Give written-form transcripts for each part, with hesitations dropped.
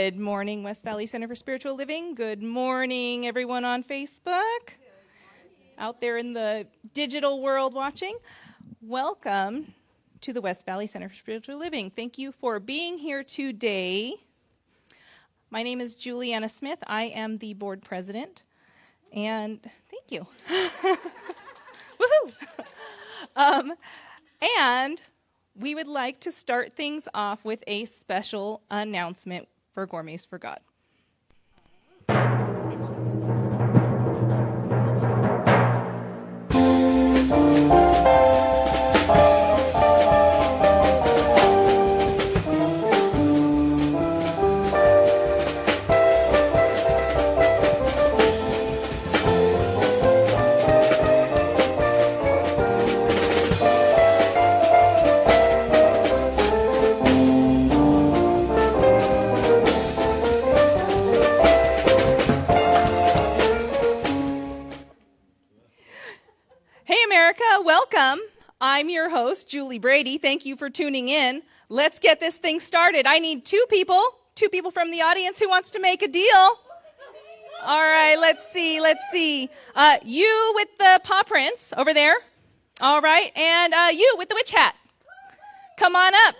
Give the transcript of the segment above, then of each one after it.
Good morning, West Valley Center for Spiritual Living. Good morning, everyone on Facebook, out there in the digital world watching. Welcome to the West Valley Center for Spiritual Living. Thank you for being here today. My name is Juliana Smith. I am the board president, and thank you. Woohoo! And we would like to start things off with a special announcement for Gourmets for God. Welcome. I'm your host, Julie Brady. Thank you for tuning in. Let's get this thing started. I need two people from the audience who wants to make a deal. All right, let's see. You with the paw prints over there. All right, and you with the witch hat. Come on up.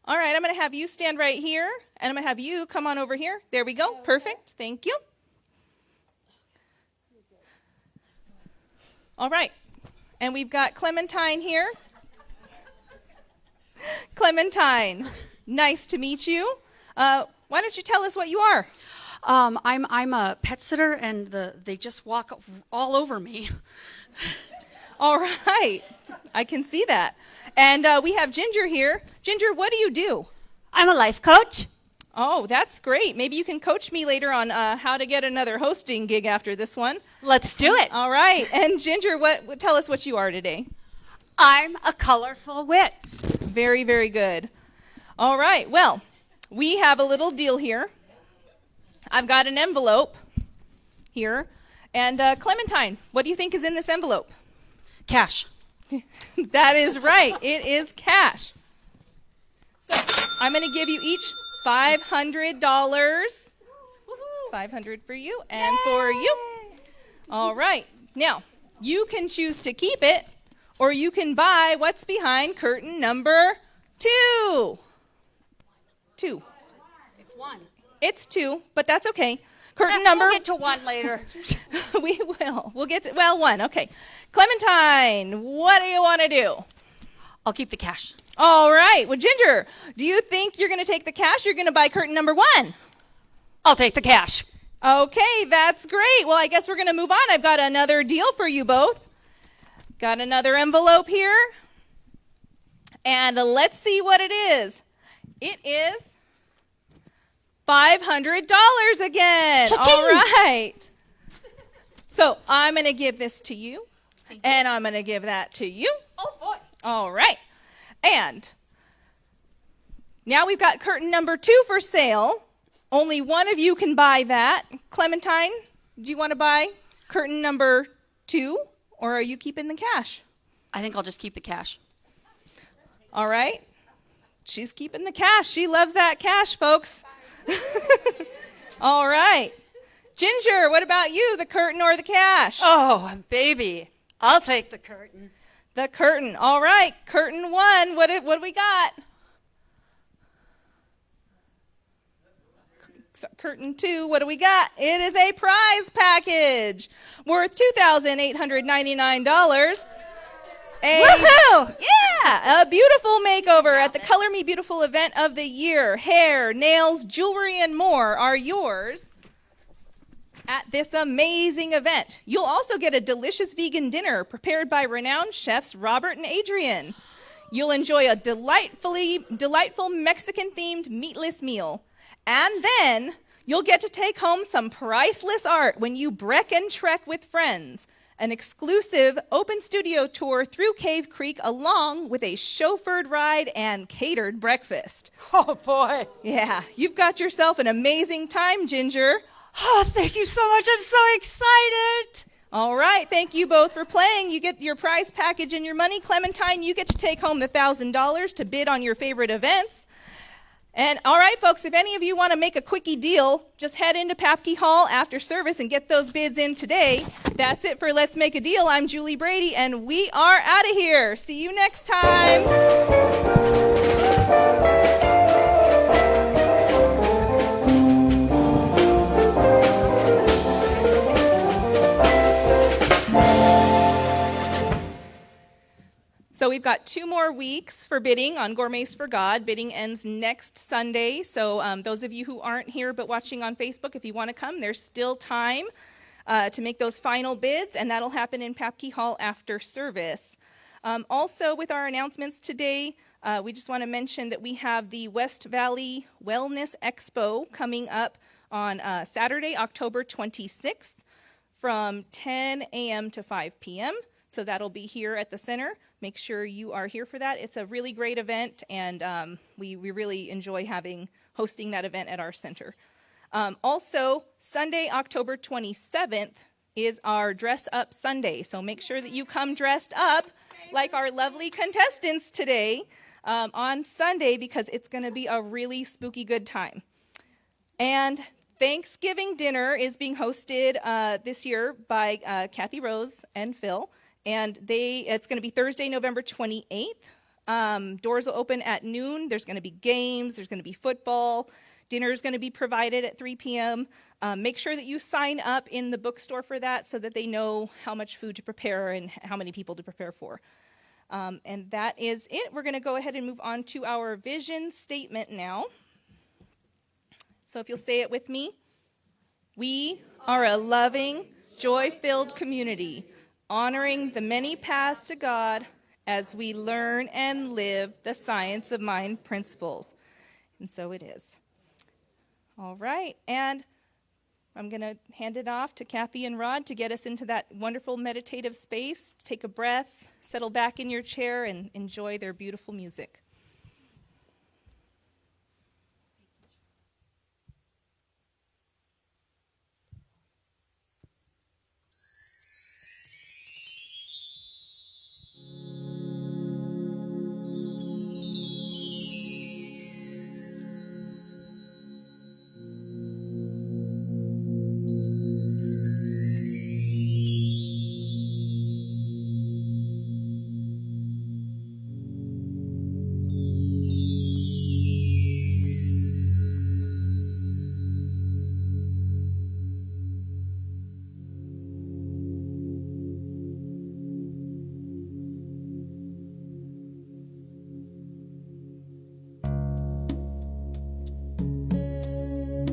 All right, I'm going to have you stand right here, and I'm going to have you come on over here. There we go. Perfect. Thank you. All right, and we've got Clementine here. Clementine, nice to meet you. Why don't you tell us what you are? I'm a pet sitter, and they just walk all over me. All right, I can see that. And we have Ginger here. Ginger, what do you do? I'm a life coach. Oh, that's great. Maybe you can coach me later on how to get another hosting gig after this one. Let's do it. All right. And Ginger, tell us what you are today. I'm a colorful witch. Very, very good. All right. Well, we have a little deal here. I've got an envelope here. And Clementine, what do you think is in this envelope? Cash. That is right. It is cash. So I'm going to give you each $500. $500 for you and for you. All right. Now, you can choose to keep it, or you can buy what's behind curtain number 2. 2. It's 1. It's 2, but that's okay. Curtain We'll number. get to 1 later. We will. We'll get to, 1. Okay. Clementine, what do you want to do? I'll keep the cash. All right. Well, Ginger, do you think you're going to take the cash? You're going to buy curtain number 1? I'll take the cash. Okay, that's great. Well, I guess we're going to move on. I've got another deal for you both. Got another envelope here. And let's see what it is. It is $500 again. Cha-ching! All right. So I'm going to give this to you, and I'm going to give that to you. Oh, boy. All right. And now we've got curtain number 2 for sale. Only one of you can buy that. Clementine, do you want to buy curtain number 2, or are you keeping the cash? I think I'll just keep the cash. All right. She's keeping the cash. She loves that cash, folks. All right. Ginger, what about you, the curtain or the cash? Oh, baby. I'll take the curtain. The curtain. All right. Curtain 1. What do we got? Curtain 2. What do we got? It is a prize package worth $2,899. Woohoo! Yeah, a beautiful makeover at the Color Me Beautiful event of the year. Hair, nails, jewelry, and more are yours at this amazing event. You'll also get a delicious vegan dinner prepared by renowned chefs Robert and Adrian. You'll enjoy a delightful Mexican-themed meatless meal. And then you'll get to take home some priceless art when you breck and trek with friends an exclusive open studio tour through Cave Creek, along with a chauffeured ride and catered breakfast. Oh, boy. Yeah, you've got yourself an amazing time, Ginger. Oh, thank you so much. I'm so excited. All right, thank you both for playing. You get your prize package and your money. Clementine, you get to take home the $1,000 to bid on your favorite events. And all right, folks, if any of you want to make a quickie deal, just head into Papke Hall after service and get those bids in today. That's it for Let's Make a Deal. I'm Julie Brady, and we are out of here. See you next time. So we've got 2 more weeks for bidding on Gourmets for God. Bidding ends next Sunday. So those of you who aren't here but watching on Facebook, if you want to come, there's still time to make those final bids, and that'll happen in Papke Hall after service. Also, with our announcements today, we just want to mention that we have the West Valley Wellness Expo coming up on Saturday, October 26th from 10 a.m. to 5 p.m. So that'll be here at the center. Make sure you are here for that. It's a really great event, and we really enjoy hosting that event at our center. Also, Sunday, October 27th is our Dress Up Sunday. So make sure that you come dressed up like our lovely contestants today on Sunday, because it's going to be a really spooky good time. And Thanksgiving dinner is being hosted this year by Kathy Rose and Phil. And it's going to be Thursday, November 28th. Doors will open at noon. There's going to be games. There's going to be football. Dinner is going to be provided at 3 p.m. Make sure that you sign up in the bookstore for that so that they know how much food to prepare and how many people to prepare for. And that is it. We're going to go ahead and move on to our vision statement now. So if you'll say it with me. We are a loving, joy-filled community, honoring the many paths to God as we learn and live the science of mind principles. And so it is. All right, and I'm going to hand it off to Kathy and Rod to get us into that wonderful meditative space. Take a breath, settle back in your chair, and enjoy their beautiful music.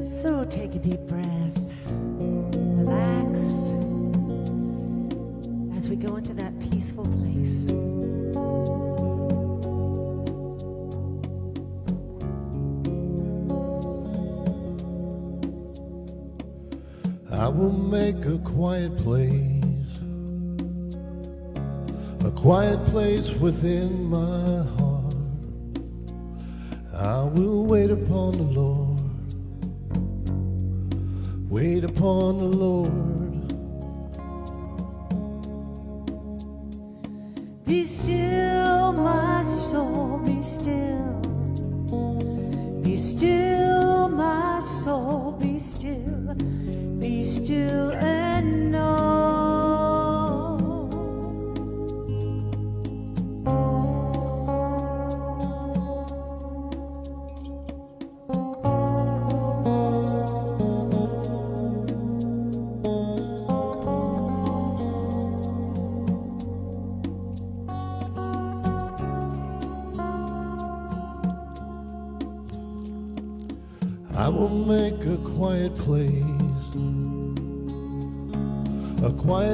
So take a deep breath, relax, as we go into that peaceful place. I will make a quiet place within my heart. I will wait upon the Lord. Wait upon the Lord. Be still, my soul, be still. Be still, my soul, be still. Be still and know. I will make a quiet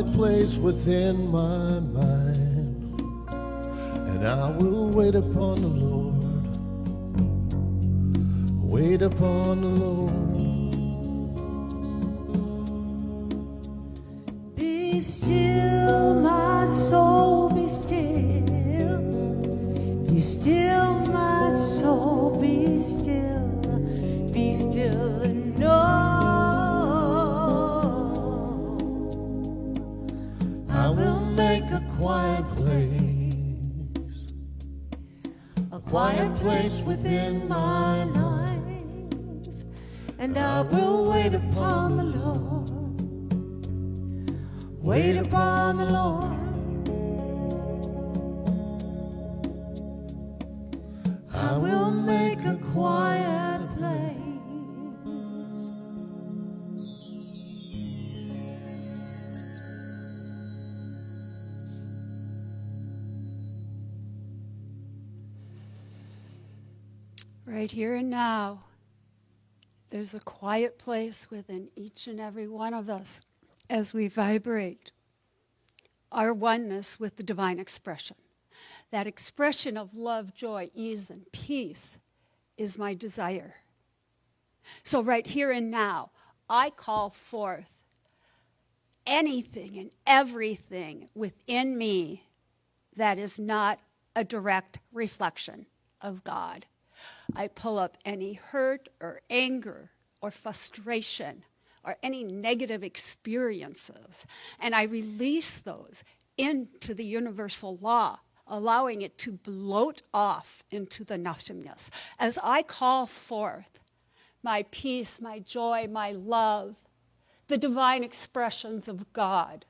place within my mind, and I will wait upon the Lord. Wait upon the Lord. Be Be still, my soul, be still. Be still, my soul, be still. Be still and know I will make a quiet place within my life, and I will wait upon the Lord. Wait upon the Lord. I will make a quiet place. Right here and now, there's a quiet place within each and every one of us as we vibrate our oneness with the divine expression. That expression of love, joy, ease, and peace is my desire. So right here and now, I call forth anything and everything within me that is not a direct reflection of God. I pull up any hurt or anger or frustration or any negative experiences, and I release those into the universal law, allowing it to bloat off into the nothingness. As I call forth my peace, my joy, my love, the divine expressions of God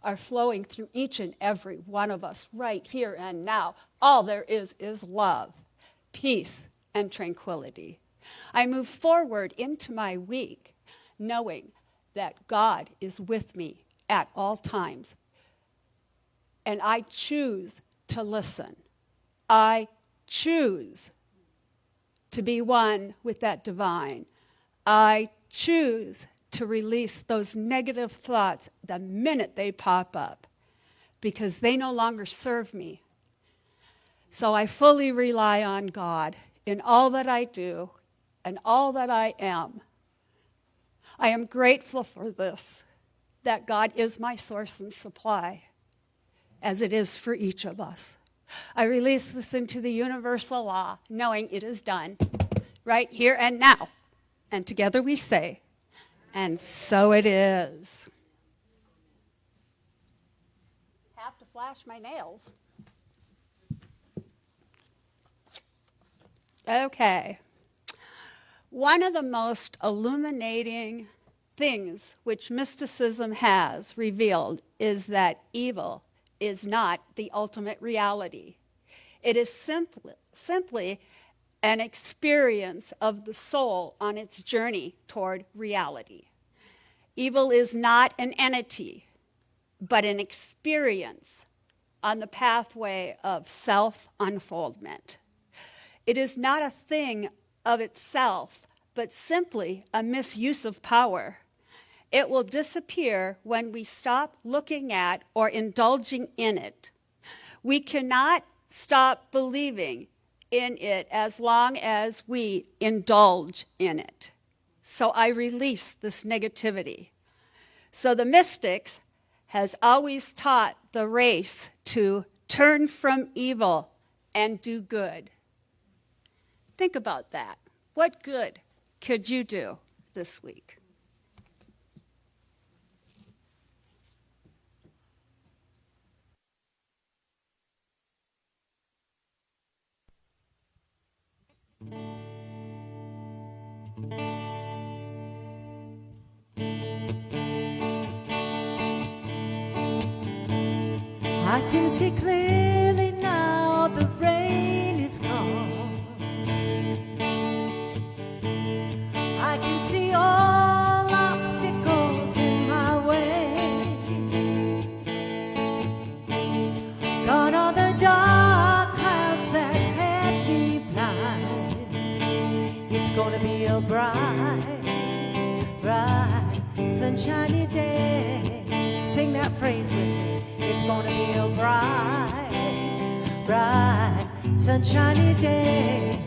are flowing through each and every one of us right here and now. All there is love, peace, and tranquility. I move forward into my week knowing that God is with me at all times. And I choose to listen. I choose to be one with that divine. I choose to release those negative thoughts the minute they pop up because they no longer serve me. So I fully rely on God in all that I do and all that I am. I am grateful for this, that God is my source and supply, as it is for each of us. I release this into the universal law, knowing it is done right here and now. And together we say, and so it is. Have to flash my nails. Okay. One of the most illuminating things which mysticism has revealed is that evil is not the ultimate reality. It is simply an experience of the soul on its journey toward reality. Evil is not an entity, but an experience on the pathway of self-unfoldment. It is not a thing of itself, but simply a misuse of power. It will disappear when we stop looking at or indulging in it. We cannot stop believing in it as long as we indulge in it. So I release this negativity. So the mystics has always taught the race to turn from evil and do good. Think about that. What good could you do this week? I can see clearly now the rain is gone. I can see all obstacles in my way. Gone are the dark clouds that had me blind. It's gonna be a bright, bright, sunshiny day. Sing that phrase with me. It's gonna be a bright, bright, sunshiny day.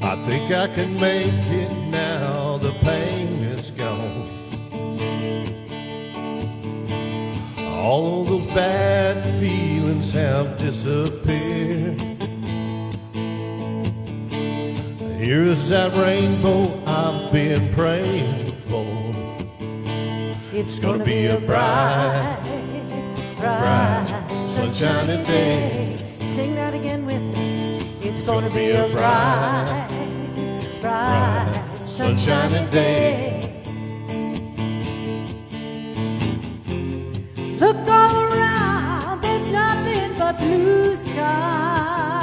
I think I can make it now, the pain is gone. All of those bad feelings have disappeared. Here's that rainbow I've been praying for. It's gonna be a bright, bright, sunshiny day. Sing that again with me. It's gonna be a bright, bright, sunshiny day. Look all around, there's nothing but blue skies.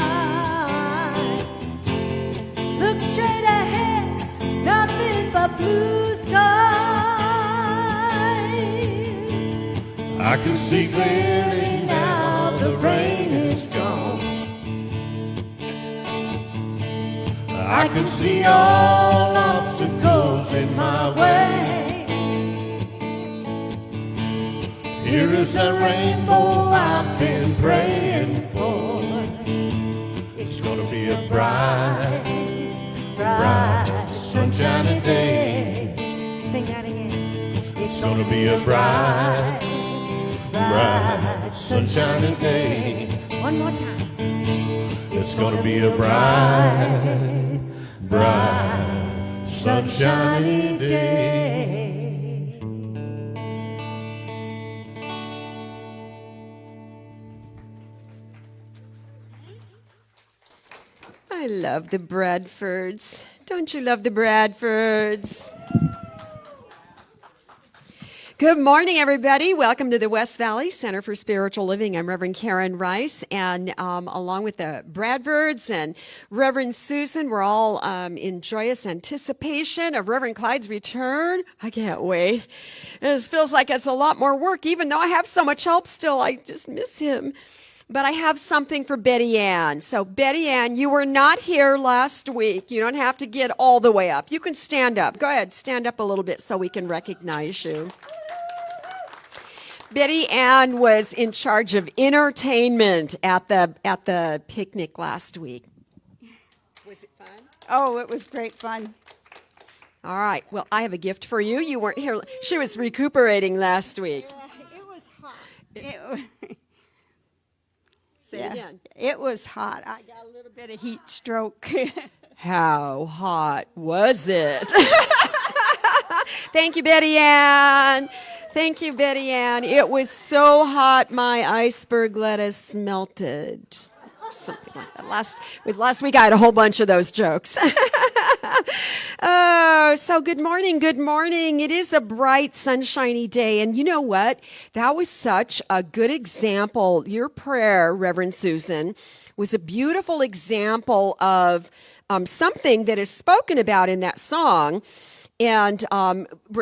Look straight ahead, nothing but blue skies. I can see clearly now the rain is gone. I can see all obstacles in my way. Here is that rainbow I've been praying for. It's gonna be a bright, bright, sunshiny day. Sing that again. It's gonna be a bright, bright, sunshiny day. One more time. It's gonna be a bright, bright, sunshiny day. I love the Bradfords. Don't you love the Bradfords? Good morning, everybody. Welcome to the West Valley Center for Spiritual Living. I'm Reverend Karen Rice, and along with the Bradfords and Reverend Susan, we're all in joyous anticipation of Reverend Clyde's return. I can't wait. It feels like it's a lot more work, even though I have so much help still. I just miss him. But I have something for Betty Ann. So, Betty Ann, you were not here last week. You don't have to get all the way up. You can stand up. Go ahead, stand up a little bit so we can recognize you. Betty Ann was in charge of entertainment at the picnic last week. Was it fun? Oh, it was great fun. All right. Well, I have a gift for you. You weren't here. She was recuperating last week. It was hot. Say it again. It was hot. I got a little bit of heat stroke. How hot was it? Thank you, Betty Ann. Thank you, Betty Ann. It was so hot, my iceberg lettuce melted. Something like that. Last week, I had a whole bunch of those jokes. Oh, so good morning, good morning. It is a bright, sunshiny day. And you know what? That was such a good example. Your prayer, Reverend Susan, was a beautiful example of something that is spoken about in that song. And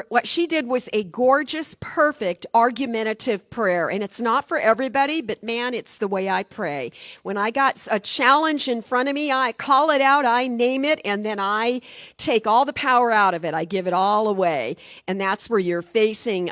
what she did was a gorgeous, perfect, argumentative prayer. And it's not for everybody, but man, it's the way I pray. When I got a challenge in front of me, I call it out, I name it, and then I take all the power out of it. I give it all away. And that's where you're facing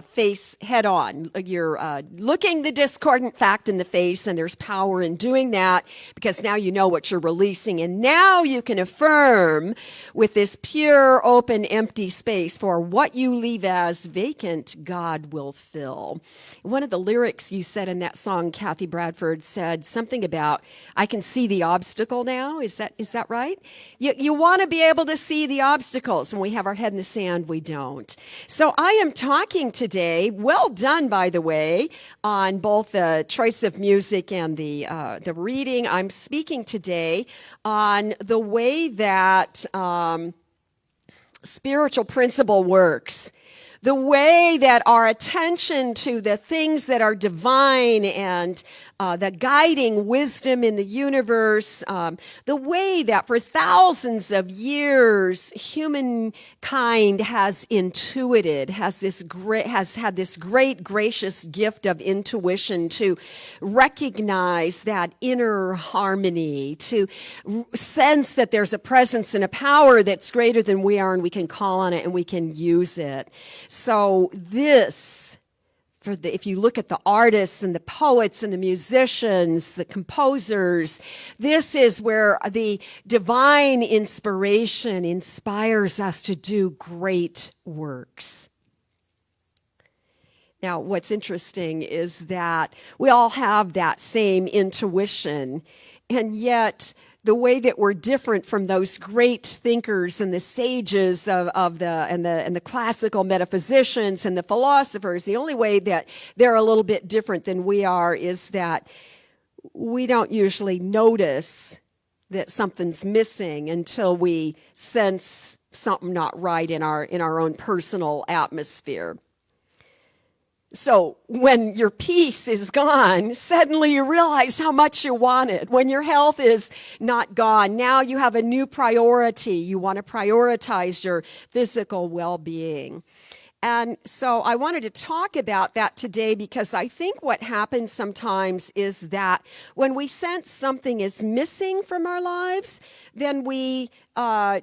face head on. You're looking the discordant fact in the face, and there's power in doing that because now you know what you're releasing. And now you can affirm with this pure, open, empty space, for what you leave as vacant, God will fill. One of the lyrics you said in that song, Kathy Bradford, said something about, I can see the obstacle now. Is that right? You want to be able to see the obstacles. When we have our head in the sand, we don't. So I am talking today, well done, by the way, on both the choice of music and the reading. I'm speaking today on the way that spiritual principle works. The way that our attention to the things that are divine and the guiding wisdom in the universe, the way that for thousands of years humankind has intuited, has had this great gracious gift of intuition to recognize that inner harmony, to sense that there's a presence and a power that's greater than we are, and we can call on it and we can use it. So this, if you look at the artists and the poets and the musicians, the composers, this is where the divine inspiration inspires us to do great works. Now, what's interesting is that we all have that same intuition, and yet the way that we're different from those great thinkers and the sages of the classical metaphysicians and the philosophers, the only way that they're a little bit different than we are is that we don't usually notice that something's missing until we sense something not right in our own personal atmosphere. So when your peace is gone, suddenly you realize how much you want it. When your health is not gone, now you have a new priority. You want to prioritize your physical well-being. And so I wanted to talk about that today because I think what happens sometimes is that when we sense something is missing from our lives, then we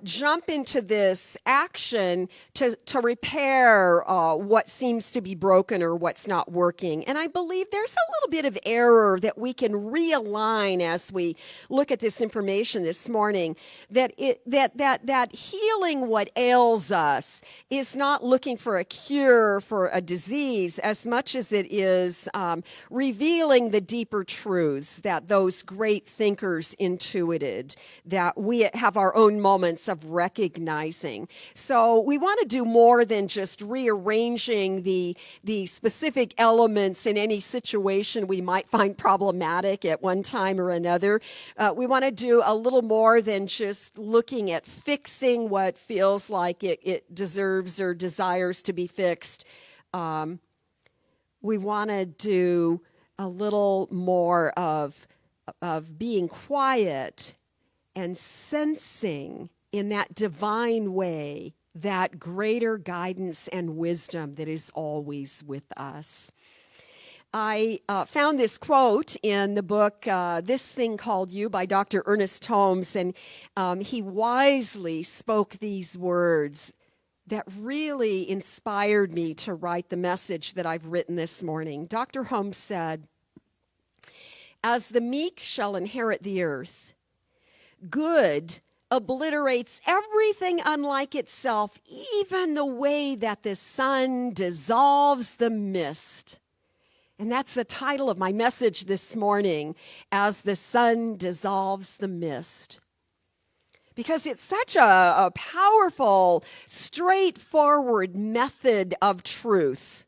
jump into this action to repair what seems to be broken or what's not working. And I believe there's a little bit of error that we can realign as we look at this information this morning, that healing what ails us is not looking for a cure for a disease as much as it is revealing the deeper truths that those great thinkers intuited, that we have our own moments of recognizing. So we want to do more than just rearranging the specific elements in any situation we might find problematic at one time or another. We want to do a little more than just looking at fixing what feels like it deserves or desires to be fixed. We want to do a little more of being quiet and sensing in that divine way that greater guidance and wisdom that is always with us. I found this quote in the book, This Thing Called You by Dr. Ernest Holmes, and he wisely spoke these words that really inspired me to write the message that I've written this morning. Dr. Holmes said, "As the meek shall inherit the earth, good obliterates everything unlike itself, even the way that the sun dissolves the mist." And that's the title of my message this morning, As the Sun Dissolves the Mist. Because it's such a powerful, straightforward method of truth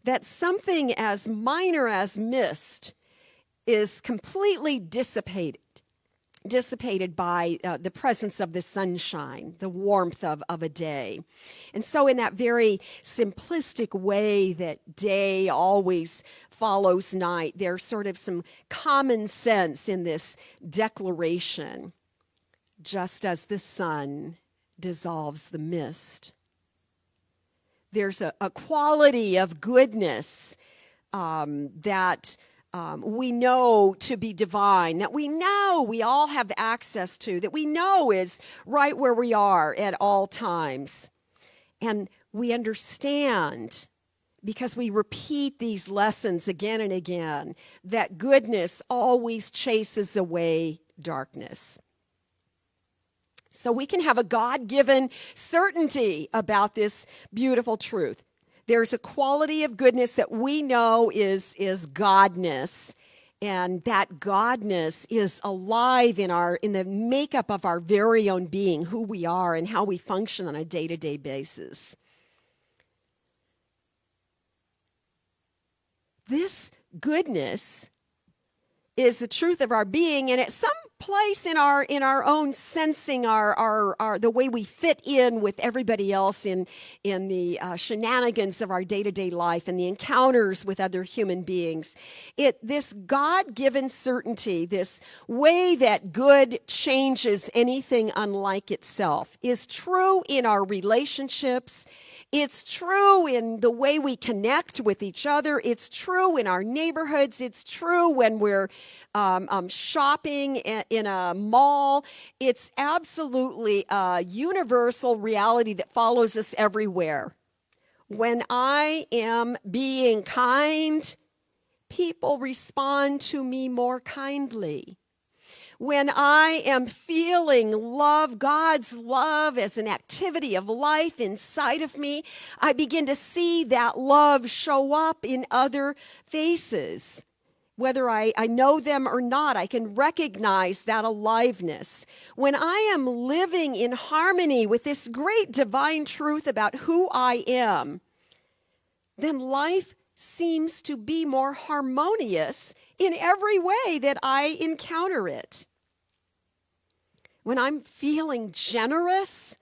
that something as minor as mist is completely dissipated by the presence of the sunshine, the warmth of a day. And so in that very simplistic way that day always follows night, there's sort of some common sense in this declaration, just as the sun dissolves the mist. There's a quality of goodness that we know to be divine, that we know we all have access to, that we know is right where we are at all times. And we understand, because we repeat these lessons again and again, that goodness always chases away darkness. So we can have a God-given certainty about this beautiful truth. There's a quality of goodness that we know is godness, and that godness is alive in the makeup of our very own being, who we are and how we function on a day-to-day basis. This goodness is the truth of our being, and at some place in our own sensing, our the way we fit in with everybody else in the shenanigans of our day-to-day life and the encounters with other human beings. This God-given certainty, this way that good changes anything unlike itself, is true in our relationships. It's true in the way we connect with each other. It's true in our neighborhoods. It's true when we're shopping in a mall. It's absolutely a universal reality that follows us everywhere. When I am being kind, people respond to me more kindly. when I am feeling love, God's love as an activity of life inside of me, I begin to see that love show up in other faces. Whether I know them or not, I can recognize that aliveness. When I am living in harmony with this great divine truth about who I am, then life seems to be more harmonious in every way that I encounter it. When I'm feeling generous,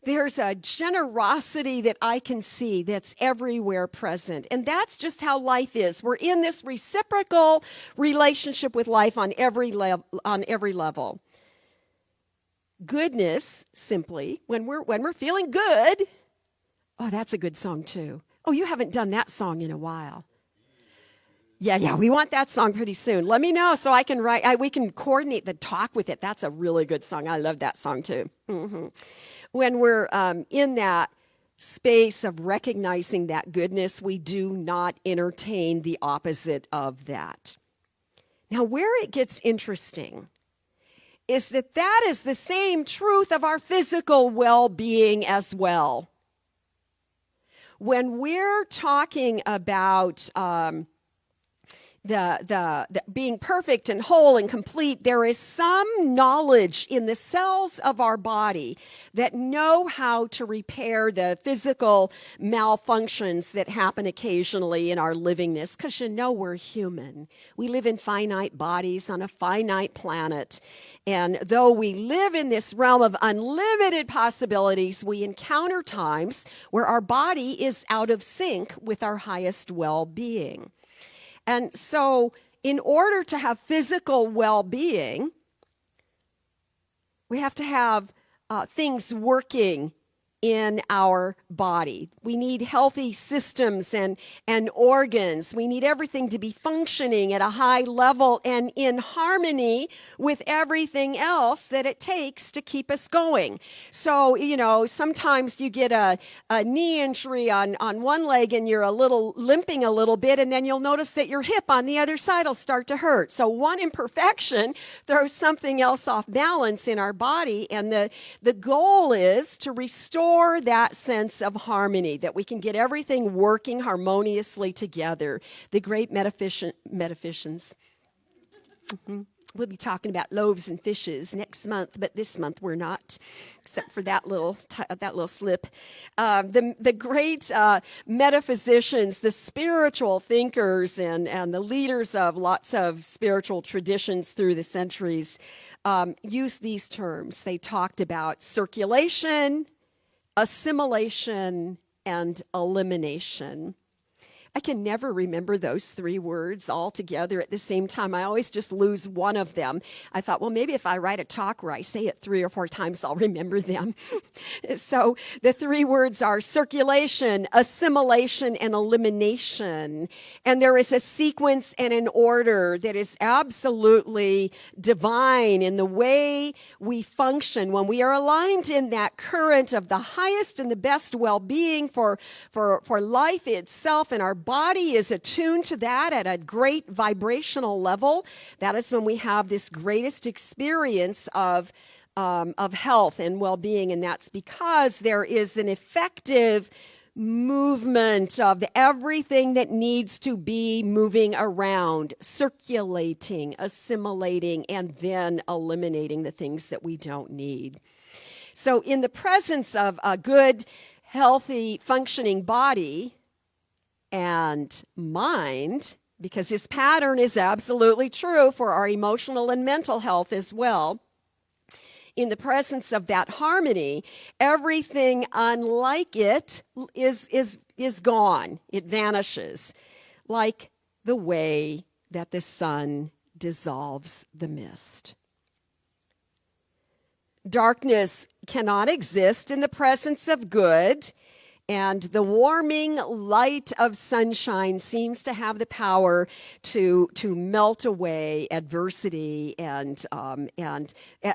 there's a generosity that I can see that's everywhere present. And that's just how life is. We're in this reciprocal relationship with life on every level. Goodness, simply, when we're feeling good, oh, that's a good song too. Oh, you haven't done that song in a while. Yeah, we want that song pretty soon. Let me know so I can we can coordinate the talk with it. That's a really good song. I love that song too. Mm-hmm. When we're in that space of recognizing that goodness, we do not entertain the opposite of that. Now, where it gets interesting is that is the same truth of our physical well-being as well. When we're talking about the being perfect and whole and complete, there is some knowledge in the cells of our body that know how to repair the physical malfunctions that happen occasionally in our livingness, because we're human. We live in finite bodies on a finite planet. And though we live in this realm of unlimited possibilities, we encounter times where our body is out of sync with our highest well-being. And so, in order to have physical well-being, we have to have things working in our body. We need healthy systems and organs. We need everything to be functioning at a high level and in harmony with everything else that it takes to keep us going. So, sometimes you get a knee injury on one leg and you're limping a little bit, and then you'll notice that your hip on the other side will start to hurt. So one imperfection throws something else off balance in our body, and the goal is to restore that sense of harmony, that we can get everything working harmoniously together. The great metaphysicians. Mm-hmm. We'll be talking about loaves and fishes next month, but this month we're not, except for that little slip. The great metaphysicians, the spiritual thinkers, and the leaders of lots of spiritual traditions through the centuries used these terms. They talked about circulation, assimilation, and elimination. I can never remember those three words all together at the same time. I always just lose one of them. I thought, well, maybe if I write a talk where I say it 3 or 4 times, I'll remember them. So the three words are circulation, assimilation, and elimination. And there is a sequence and an order that is absolutely divine in the way we function when we are aligned in that current of the highest and the best well-being for life itself, and our body is attuned to that at a great vibrational level. That is when we have this greatest experience of health and well-being, and that's because there is an effective movement of everything that needs to be moving around, circulating, assimilating, and then eliminating the things that we don't need. So in the presence of a good, healthy, functioning body and mind, because his pattern is absolutely true for our emotional and mental health as well, in the presence of that harmony, everything unlike it is gone. It vanishes, like the way that the sun dissolves the mist. Darkness cannot exist in the presence of good, and the warming light of sunshine seems to have the power to melt away adversity, and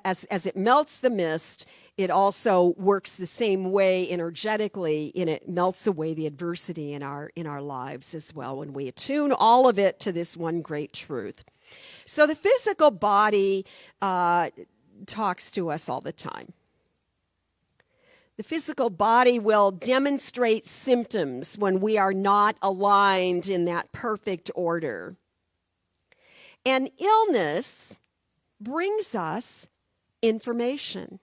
as it melts the mist, it also works the same way energetically, and it melts away the adversity in our lives as well when we attune all of it to this one great truth. So the physical body talks to us all the time. The physical body will demonstrate symptoms when we are not aligned in that perfect order. And illness brings us information.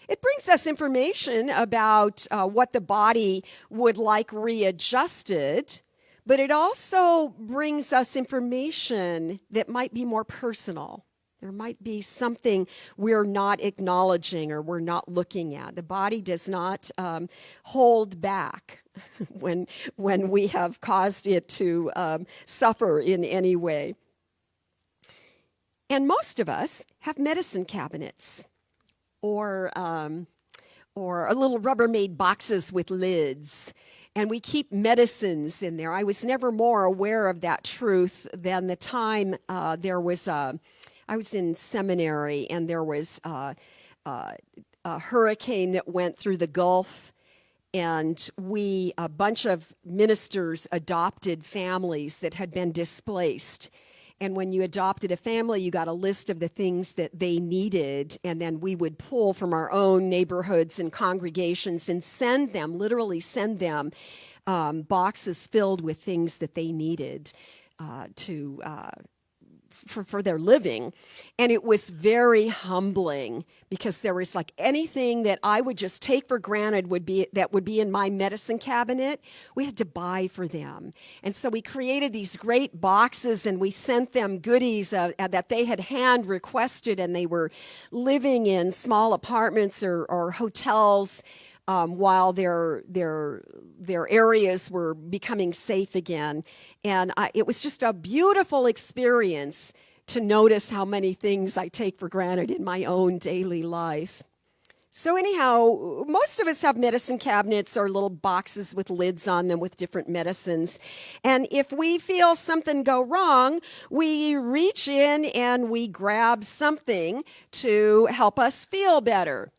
It brings us information about what the body would like readjusted, but it also brings us information that might be more personal. There might be something we're not acknowledging or we're not looking at. The body does not hold back when we have caused it to suffer in any way. And most of us have medicine cabinets or little Rubbermaid boxes with lids. And we keep medicines in there. I was never more aware of that truth than the time I was in seminary, and there was a hurricane that went through the Gulf, and a bunch of ministers adopted families that had been displaced. And when you adopted a family, you got a list of the things that they needed, and then we would pull from our own neighborhoods and congregations and literally send them boxes filled with things that they needed for their living. And it was very humbling because there was like anything that I would just take for granted would be in my medicine cabinet, we had to buy for them. And so we created these great boxes and we sent them goodies that they had hand requested, and they were living in small apartments or hotels while their areas were becoming safe again. And it was just a beautiful experience to notice how many things I take for granted in my own daily life. So anyhow, most of us have medicine cabinets or little boxes with lids on them with different medicines. And if we feel something go wrong, we reach in and we grab something to help us feel better.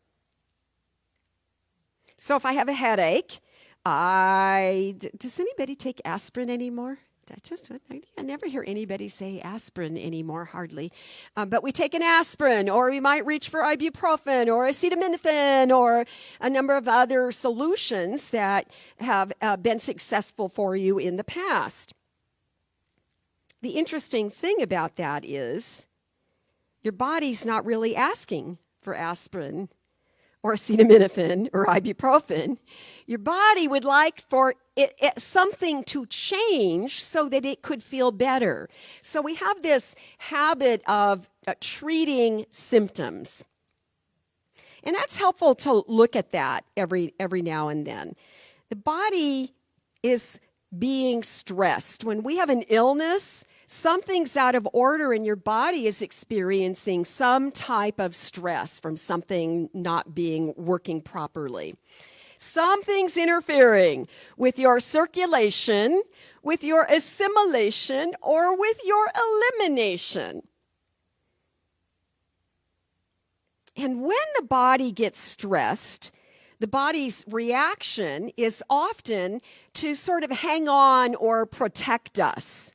So if I have a headache, does anybody take aspirin anymore? I never hear anybody say aspirin anymore, hardly. But we take an aspirin, or we might reach for ibuprofen or acetaminophen or a number of other solutions that have been successful for you in the past. The interesting thing about that is your body's not really asking for aspirin or acetaminophen or ibuprofen. Your body would like for something to change so that it could feel better. So we have this habit of treating symptoms. And that's helpful to look at that every now and then. The body is being stressed. When we have an illness, something's out of order and your body is experiencing some type of stress from something not working properly. Something's interfering with your circulation, with your assimilation, or with your elimination. And when the body gets stressed, the body's reaction is often to sort of hang on or protect us.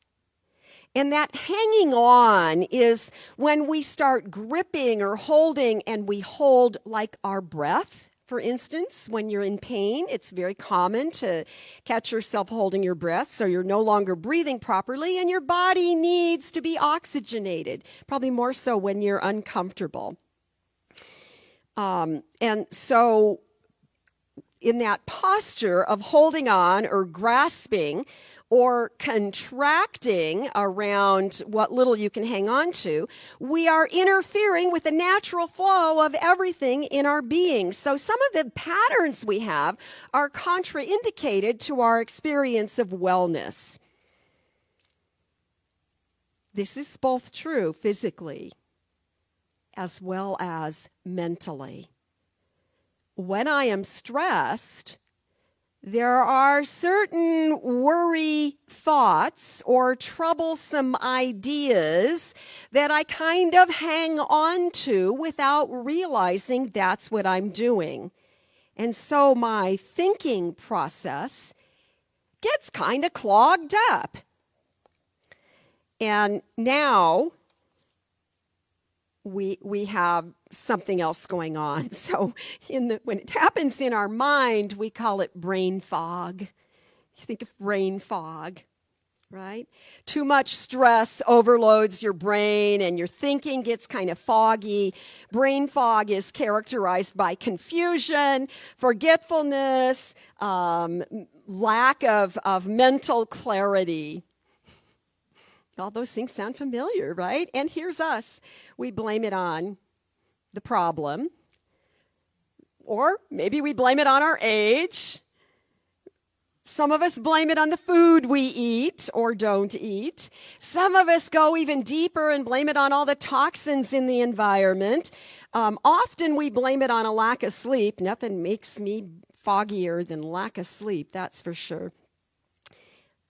And that hanging on is when we start gripping or holding, and we hold like our breath. For instance, when you're in pain, it's very common to catch yourself holding your breath, so you're no longer breathing properly, and your body needs to be oxygenated, probably more so when you're uncomfortable. And so in that posture of holding on or grasping or contracting around what little you can hang on to, we are interfering with the natural flow of everything in our being. So some of the patterns we have are contraindicated to our experience of wellness. This is both true physically as well as mentally. When I am stressed, there are certain worry thoughts or troublesome ideas that I kind of hang on to without realizing that's what I'm doing. And so my thinking process gets kind of clogged up. And now we have something else going on. So when it happens in our mind, we call it brain fog. You think of brain fog, right? Too much stress overloads your brain and your thinking gets kind of foggy. Brain fog is characterized by confusion, forgetfulness, lack of mental clarity. All those things sound familiar, right? And here's us. We blame it on the problem. Or maybe we blame it on our age. Some of us blame it on the food we eat or don't eat. Some of us go even deeper and blame it on all the toxins in the environment. Often we blame it on a lack of sleep. Nothing makes me foggier than lack of sleep, that's for sure.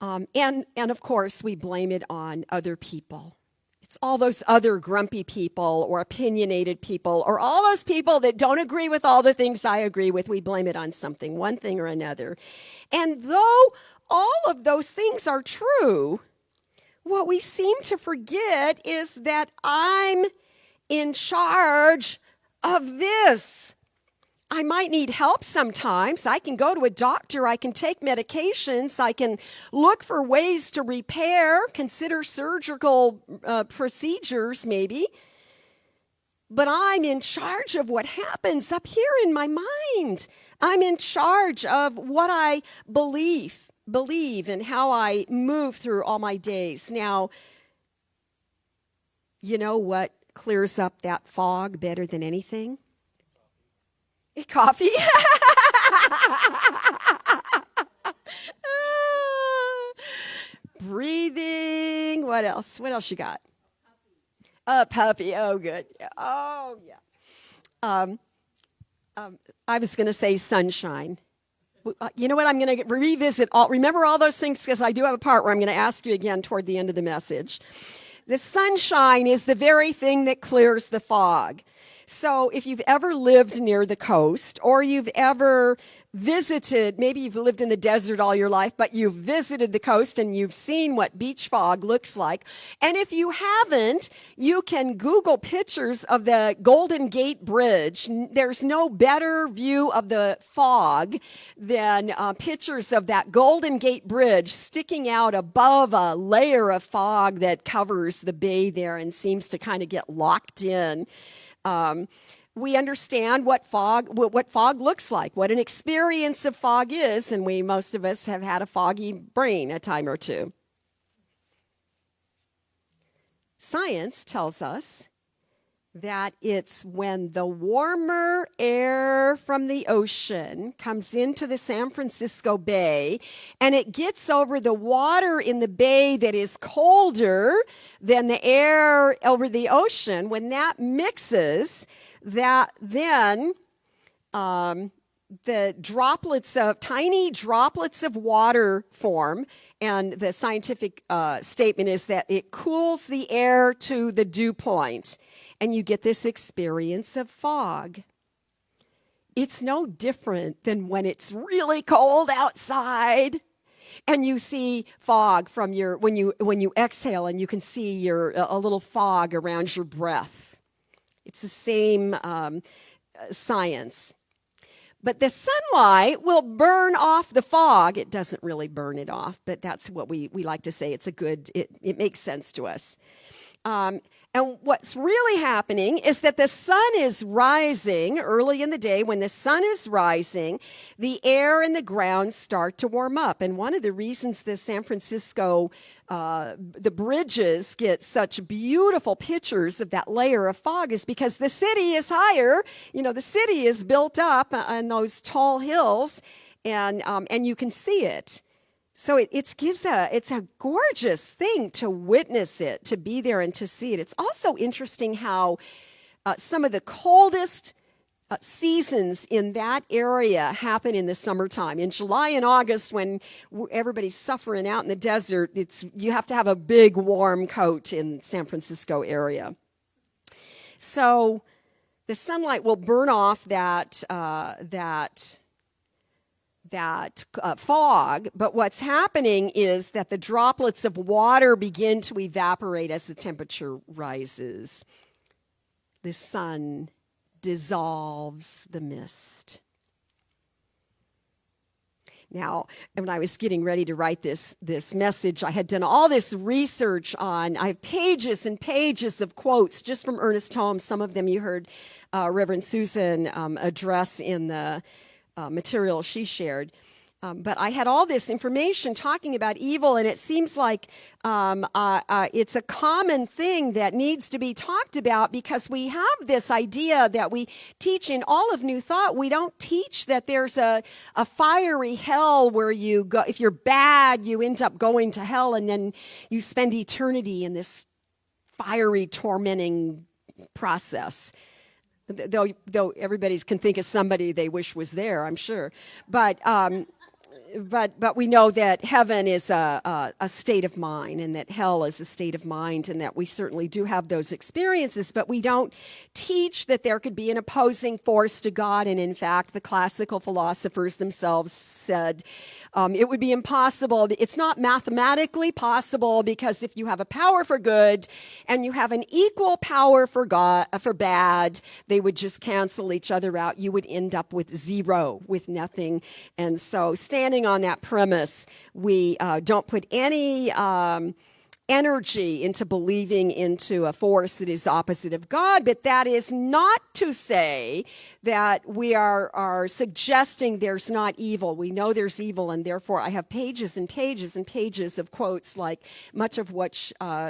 And of course, we blame it on other people. It's all those other grumpy people or opinionated people or all those people that don't agree with all the things I agree with. We blame it on something, one thing or another. And though all of those things are true, what we seem to forget is that I'm in charge of this. I might need help sometimes. I can go to a doctor. I can take medications. I can look for ways to repair, consider surgical procedures maybe. But I'm in charge of what happens up here in my mind. I'm in charge of what I believe and how I move through all my days. Now, you know what clears up that fog better than anything? Coffee. Breathing. What else? What else you got? A puppy. Oh, good. Oh, yeah. I was going to say sunshine. You know what? I'm going to revisit remember all those things because I do have a part where I'm going to ask you again toward the end of the message. The sunshine is the very thing that clears the fog. So if you've ever lived near the coast or you've ever visited, maybe you've lived in the desert all your life, but you've visited the coast and you've seen what beach fog looks like. And if you haven't, you can Google pictures of the Golden Gate Bridge. There's no better view of the fog than pictures of that Golden Gate Bridge sticking out above a layer of fog that covers the bay there and seems to kind of get locked in. We understand what fog looks like, what an experience of fog is, and most of us have had a foggy brain a time or two. Science tells us that it's when the warmer air from the ocean comes into the San Francisco Bay and it gets over the water in the bay that is colder than the air over the ocean. When that mixes, that then the tiny droplets of water form, and the scientific statement is that it cools the air to the dew point. And you get this experience of fog. It's no different than when it's really cold outside and you see fog from when you exhale and you can see a little fog around your breath. It's the same science. But the sunlight will burn off the fog. It doesn't really burn it off, but that's what we like to say. It makes sense to us. And what's really happening is that the sun is rising early in the day. When the sun is rising, the air and the ground start to warm up. And one of the reasons the San Francisco, the bridges get such beautiful pictures of that layer of fog is because the city is higher. You know, the city is built up on those tall hills, and you can see it. So it's a gorgeous thing to witness it, to be there and to see it. It's also interesting how some of the coldest seasons in that area happen in the summertime. In July and August, when everybody's suffering out in the desert, you have to have a big warm coat in San Francisco area. So the sunlight will burn off that fog, but what's happening is that the droplets of water begin to evaporate as the temperature rises. The sun dissolves the mist. Now, when I was getting ready to write this message, I had done all this research on, I have pages and pages of quotes just from Ernest Holmes. Some of them you heard Reverend Susan address in the material she shared. But I had all this information talking about evil, and it seems like it's a common thing that needs to be talked about, because we have this idea that we teach in all of New Thought. We don't teach that there's a fiery hell where you go, if you're bad, you end up going to hell, and then you spend eternity in this fiery, tormenting process. Though everybody can think of somebody they wish was there, I'm sure. But we know that heaven is a state of mind, and that hell is a state of mind, and that we certainly do have those experiences, but we don't teach that there could be an opposing force to God. And in fact, the classical philosophers themselves said it would be impossible. It's not mathematically possible, because if you have a power for good and you have an equal power for bad, they would just cancel each other out. You would end up with zero, with nothing. And so, standing on that premise, we don't put any energy into believing into a force that is opposite of God. But that is not to say that we are suggesting there's not evil. We know there's evil, and therefore I have pages and pages and pages of quotes, like much of what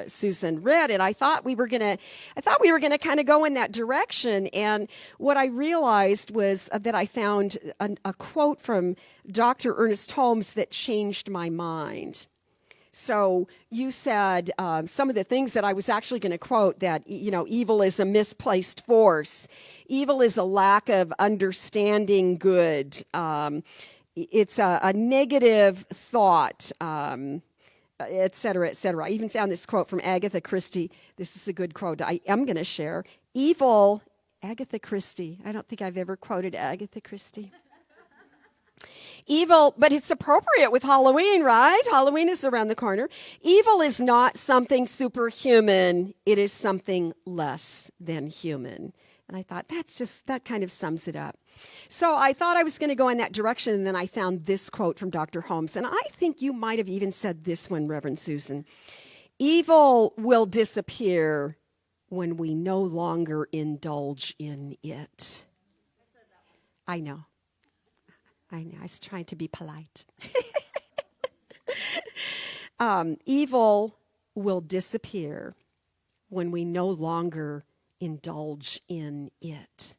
Susan read. And I thought we were gonna kind of go in that direction. And what I realized was that I found a quote from Dr. Ernest Holmes that changed my mind. So you said some of the things that I was actually going to quote, that, evil is a misplaced force. Evil is a lack of understanding good. It's a negative thought, et cetera, et cetera. I even found this quote from Agatha Christie. This is a good quote I am going to share. Evil, Agatha Christie. I don't think I've ever quoted Agatha Christie. Evil, but it's appropriate with Halloween, right? Halloween is around the corner. Evil is not something superhuman. It is something less than human. And I thought, that kind of sums it up. So I thought I was going to go in that direction, and then I found this quote from Dr. Holmes. And I think you might have even said this one, Reverend Susan. Evil will disappear when we no longer indulge in it. I know. I was trying to be polite. Evil will disappear when we no longer indulge in it.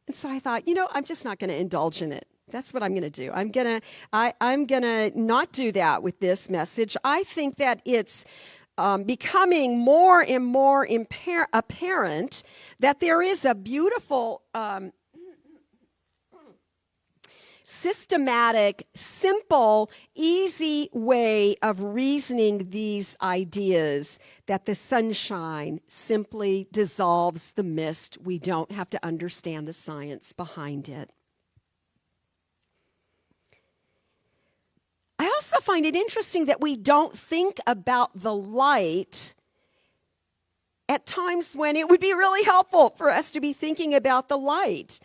And so I thought, I'm just not going to indulge in it. That's what I'm going to do. I'm gonna not do that with this message. I think that it's becoming more and more apparent that there is a beautiful systematic, simple, easy way of reasoning these ideas, that the sunshine simply dissolves the mist. We don't have to understand the science behind it. I also find it interesting that we don't think about the light at times when it would be really helpful for us to be thinking about the light.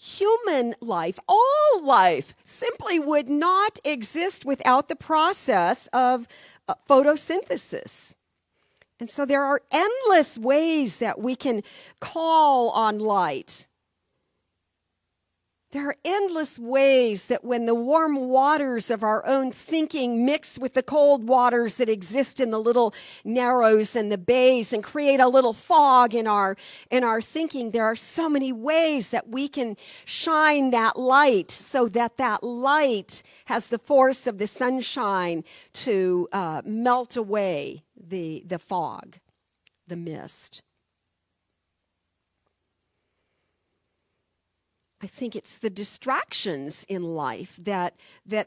Human life, all life, simply would not exist without the process of photosynthesis. And so there are endless ways that we can call on light. There are endless ways that when the warm waters of our own thinking mix with the cold waters that exist in the little narrows and the bays and create a little fog in our thinking, there are so many ways that we can shine that light, so that that light has the force of the sunshine to melt away the fog, the mist. I think it's the distractions in life that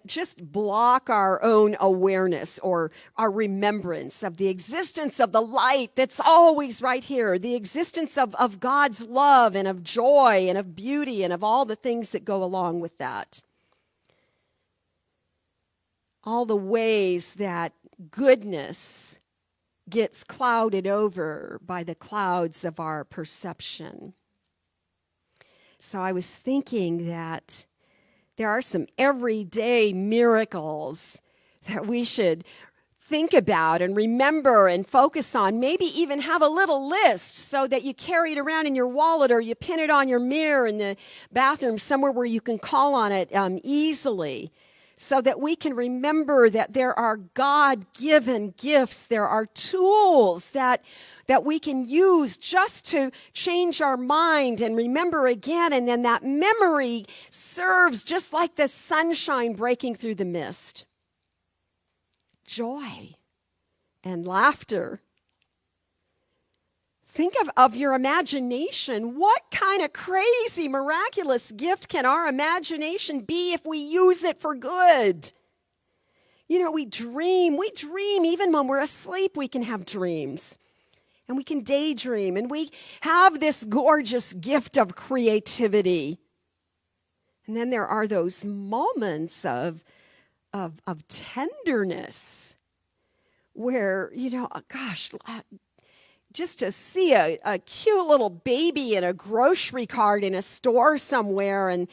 just block our own awareness or our remembrance of the existence of the light that's always right here, the existence of God's love and of joy and of beauty and of all the things that go along with that. All the ways that goodness gets clouded over by the clouds of our perception. So I was thinking that there are some everyday miracles that we should think about and remember and focus on, maybe even have a little list so that you carry it around in your wallet or you pin it on your mirror in the bathroom somewhere where you can call on it easily, so that we can remember that there are God-given gifts, there are tools that we can use just to change our mind and remember again, and then that memory serves just like the sunshine breaking through the mist. Joy and laughter. Think of your imagination. What kind of crazy, miraculous gift can our imagination be if we use it for good? You know, we dream. Even when we're asleep, we can have dreams. And we can daydream. And we have this gorgeous gift of creativity. And then there are those moments of tenderness where, you know, gosh, just to see a cute little baby in a grocery cart in a store somewhere, and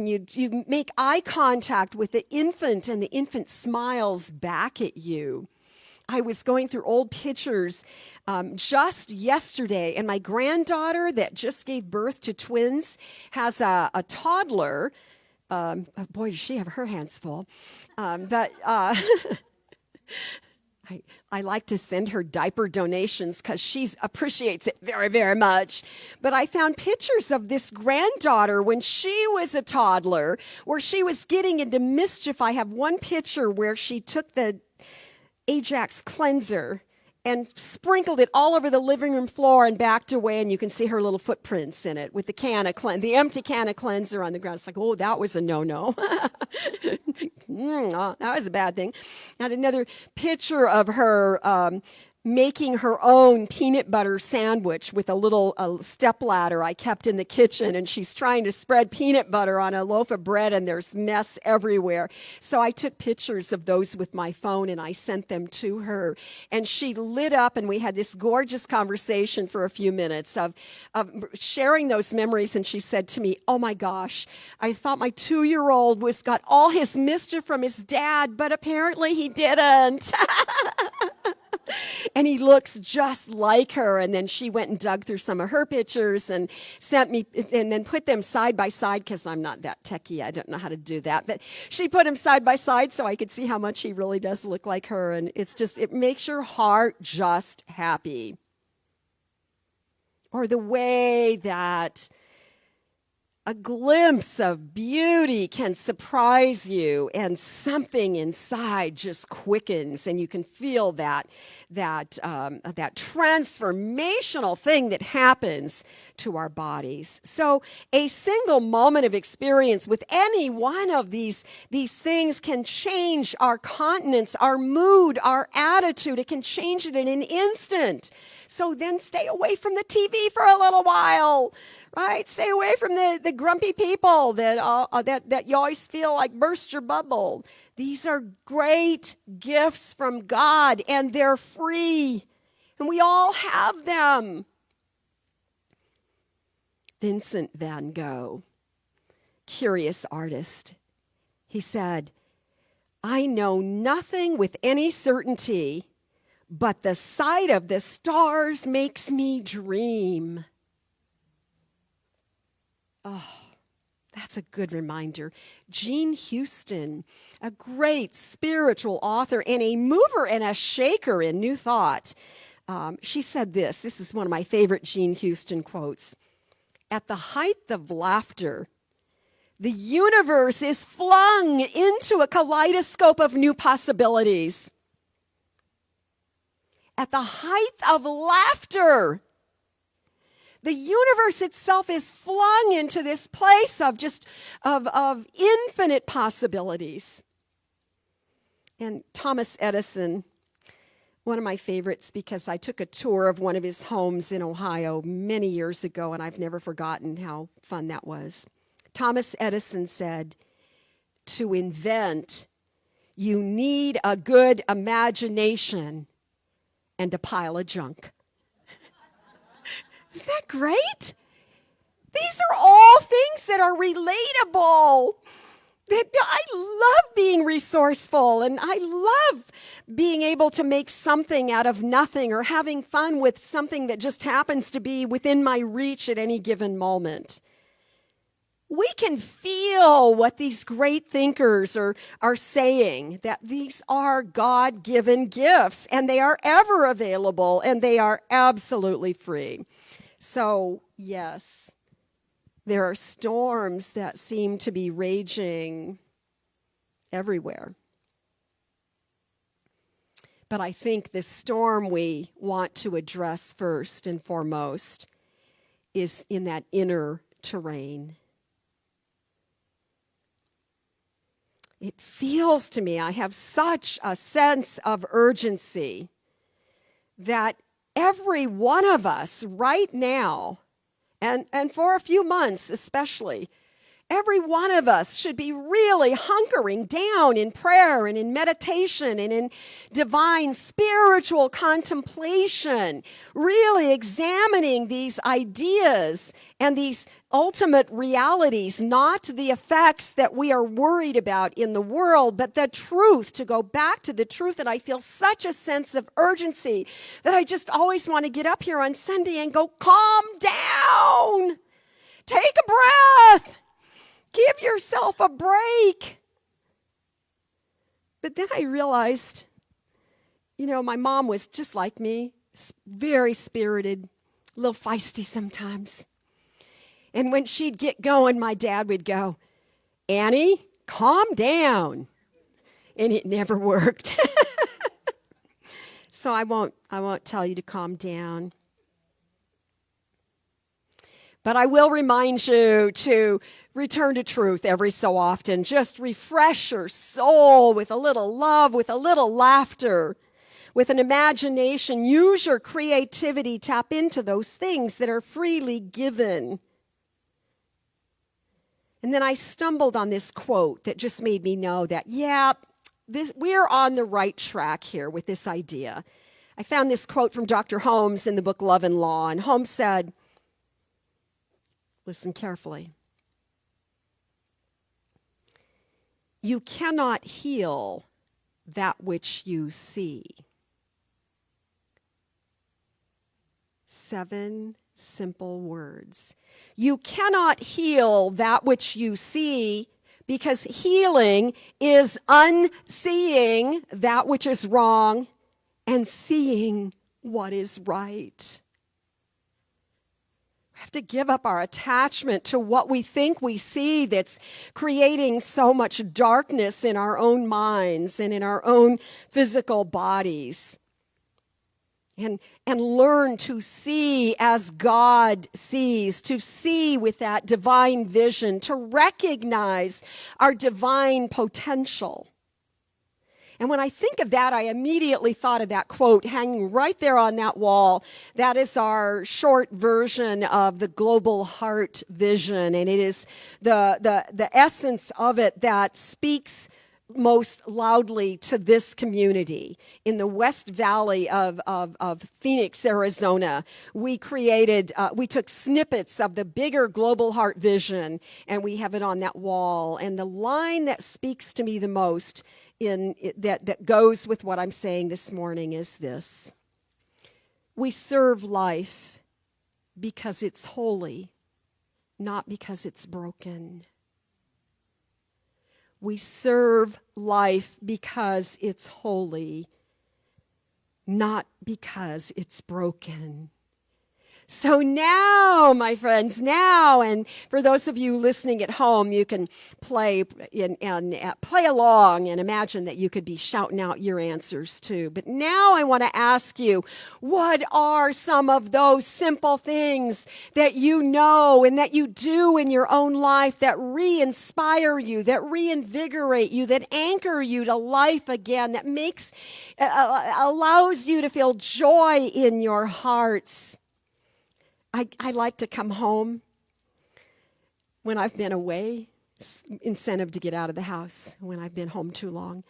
you make eye contact with the infant, and the infant smiles back at you. I was going through old pictures just yesterday, and my granddaughter that just gave birth to twins has a toddler. Boy, does she have her hands full. I like to send her diaper donations because she appreciates it very, very much. But I found pictures of this granddaughter when she was a toddler, where she was getting into mischief. I have one picture where she took the Ajax cleanser and sprinkled it all over the living room floor and backed away, and you can see her little footprints in it with the empty can of cleanser on the ground. It's like, oh, that was a no-no. That was a bad thing. And another picture of her making her own peanut butter sandwich with a little stepladder I kept in the kitchen, and she's trying to spread peanut butter on a loaf of bread, and there's mess everywhere. So I took pictures of those with my phone, and I sent them to her. And she lit up, and we had this gorgeous conversation for a few minutes of sharing those memories. And she said to me, oh my gosh, I thought my 2-year-old got all his mischief from his dad, but apparently he didn't. And he looks just like her. And then she went and dug through some of her pictures and sent me, and then put them side by side, because I'm not that techie. I don't know how to do that. But she put them side by side so I could see how much he really does look like her. And it makes your heart just happy. Or the way that a glimpse of beauty can surprise you, and something inside just quickens, and you can feel that transformational thing that happens to our bodies. So a single moment of experience with any one of these things can change our countenance, our mood, our attitude. It can change it in an instant. So then stay away from the TV for a little while. Right? Stay away from the grumpy people that you always feel like burst your bubble. These are great gifts from God, and they're free. And we all have them. Vincent van Gogh, curious artist, he said, I know nothing with any certainty, but the sight of the stars makes me dream. Oh, that's a good reminder. Jean Houston, a great spiritual author and a mover and a shaker in New Thought. She said this. This is one of my favorite Jean Houston quotes. At the height of laughter, the universe is flung into a kaleidoscope of new possibilities. At the height of laughter, The universe itself is flung into this place of just of infinite possibilities. And Thomas Edison, one of my favorites, because I took a tour of one of his homes in Ohio many years ago, and I've never forgotten how fun that was. Thomas Edison said, "To invent, you need a good imagination and a pile of junk." Isn't that great? These are all things that are relatable. That I love being resourceful, and I love being able to make something out of nothing, or having fun with something that just happens to be within my reach at any given moment. We can feel what these great thinkers are saying, that these are God-given gifts, and they are ever available, and they are absolutely free. So, yes, there are storms that seem to be raging everywhere. But I think the storm we want to address first and foremost is in that inner terrain. It feels to me, I have such a sense of urgency that every one of us right now, and for a few months especially, every one of us should be really hunkering down in prayer and in meditation and in divine spiritual contemplation, really examining these ideas and these ultimate realities, not the effects that we are worried about in the world, but the truth, to go back to the truth. And I feel such a sense of urgency that I just always want to get up here on Sunday and go, calm down, take a breath. Give yourself a break. But then I realized, my mom was just like me, very spirited, a little feisty sometimes. And when she'd get going, my dad would go, "Annie, calm down." And it never worked. So I won't tell you to calm down. But I will remind you to return to truth every so often. Just refresh your soul with a little love, with a little laughter, with an imagination. Use your creativity. Tap into those things that are freely given. And then I stumbled on this quote that just made me know that, we're on the right track here with this idea. I found this quote from Dr. Holmes in the book Love and Law. And Holmes said, listen carefully, "You cannot heal that which you see." 7 simple words. You cannot heal that which you see, because healing is unseeing that which is wrong and seeing what is right. We have to give up our attachment to what we think we see that's creating so much darkness in our own minds and in our own physical bodies. And learn to see as God sees, to see with that divine vision, to recognize our divine potential. And when I think of that, I immediately thought of that quote hanging right there on that wall. That is our short version of the Global Heart Vision, and it is the essence of it that speaks most loudly to this community. In the West Valley of Phoenix, Arizona, we took snippets of the bigger Global Heart Vision, and we have it on that wall. And the line that speaks to me the most that goes with what I'm saying this morning is this: we serve life because it's holy, not because it's broken. We serve life because it's holy, not because it's broken. So now, my friends, now, and for those of you listening at home, you can play play along and imagine that you could be shouting out your answers too. But now I want to ask you, what are some of those simple things that you know and that you do in your own life that re-inspire you, that reinvigorate you, that anchor you to life again, that allows you to feel joy in your hearts? I like to come home when I've been away. Incentive to get out of the house when I've been home too long.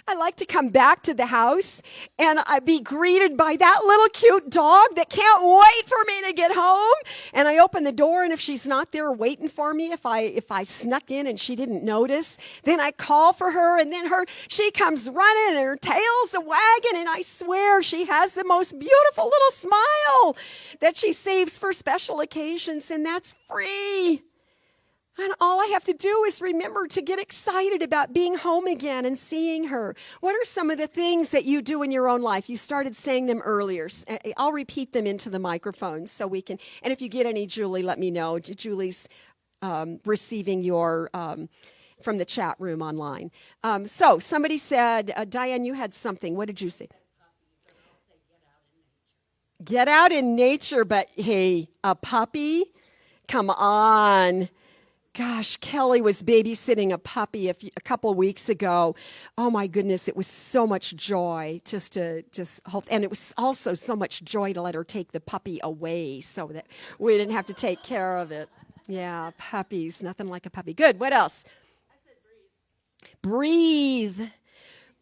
I like to come back to the house and I be greeted by that little cute dog that can't wait for me to get home. And I open the door, and if she's not there waiting for me, if I snuck in and she didn't notice, then I call for her, and then she comes running and her tail's a wagging, and I swear she has the most beautiful little smile that she saves for special occasions, and that's free. And all I have to do is remember to get excited about being home again and seeing her. What are some of the things that you do in your own life? You started saying them earlier. I'll repeat them into the microphone so we can. And if you get any, Julie, let me know. Julie's receiving your from the chat room online. So somebody said, Diane, you had something. What did you say? Get out in nature, but hey, a puppy? Come on. Gosh, Kelly was babysitting a puppy a couple weeks ago. Oh my goodness, it was so much joy and it was also so much joy to let her take the puppy away so that we didn't have to take care of it. Yeah, puppies, nothing like a puppy. Good, what else? I said breathe.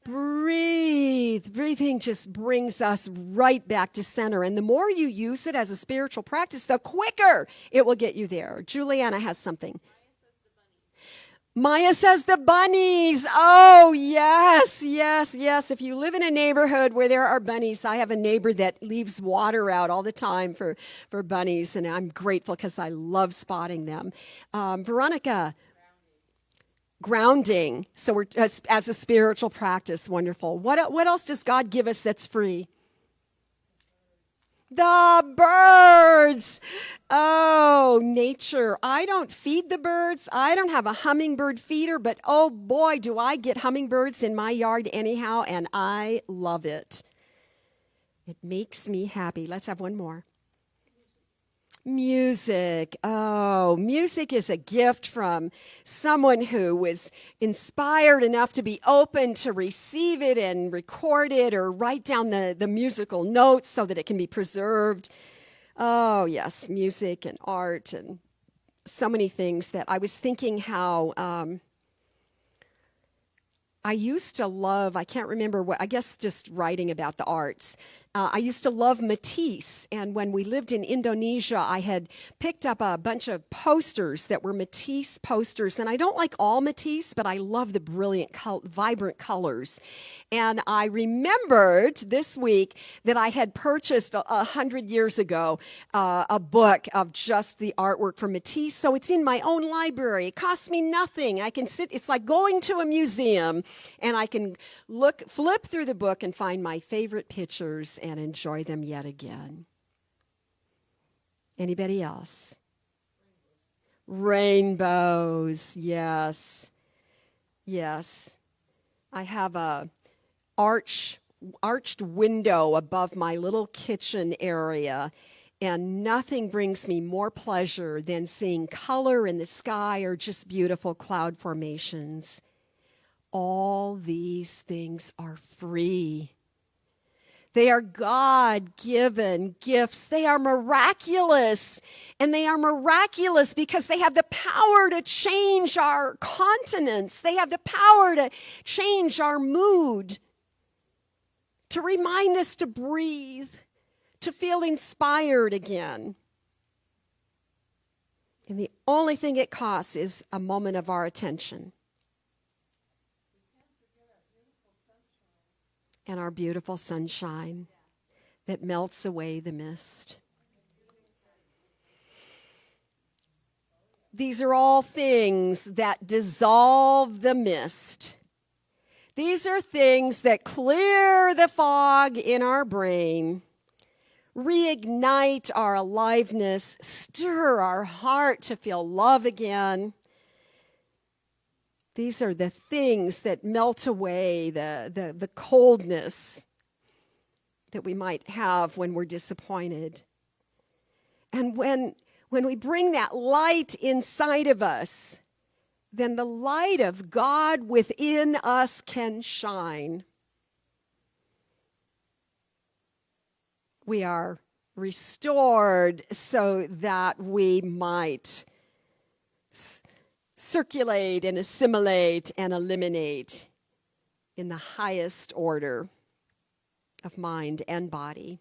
Breathe. Breathing just brings us right back to center. And the more you use it as a spiritual practice, the quicker it will get you there. Juliana has something. Maya says the bunnies. Oh, yes, yes, yes. If you live in a neighborhood where there are bunnies, I have a neighbor that leaves water out all the time for bunnies, and I'm grateful because I love spotting them. Veronica. Grounding. So we're as a spiritual practice, wonderful. What else does God give us that's free? The birds. Oh, nature. I don't feed the birds. I don't have a hummingbird feeder, but oh boy, do I get hummingbirds in my yard anyhow, and I love it. It makes me happy. Let's have one more. Music. Oh, music is a gift from someone who was inspired enough to be open to receive it and record it or write down the musical notes so that it can be preserved. Oh, yes, music and art and so many things that I was thinking how I used to love, I can't remember what, I guess just writing about the arts. I used to love Matisse, and when we lived in Indonesia, I had picked up a bunch of posters that were Matisse posters, and I don't like all Matisse, but I love the brilliant, vibrant colors. And I remembered this week that I had purchased 100 years ago a book of just the artwork from Matisse, so it's in my own library. It costs me nothing. I can sit, it's like going to a museum, and I can flip through the book and find my favorite pictures and enjoy them yet again. Anybody else? Rainbows, yes. Yes. I have a arched window above my little kitchen area, and nothing brings me more pleasure than seeing color in the sky or just beautiful cloud formations. All these things are free. They are God-given gifts. They are miraculous. And they are miraculous because they have the power to change our continents. They have the power to change our mood, to remind us to breathe, to feel inspired again. And the only thing it costs is a moment of our attention. And our beautiful sunshine that melts away the mist. These are all things that dissolve the mist. These are things that clear the fog in our brain, reignite our aliveness, stir our heart to feel love again. These are the things that melt away the coldness that we might have when we're disappointed. And when we bring that light inside of us, then the light of God within us can shine. We are restored so that we might circulate and assimilate and eliminate in the highest order of mind and body.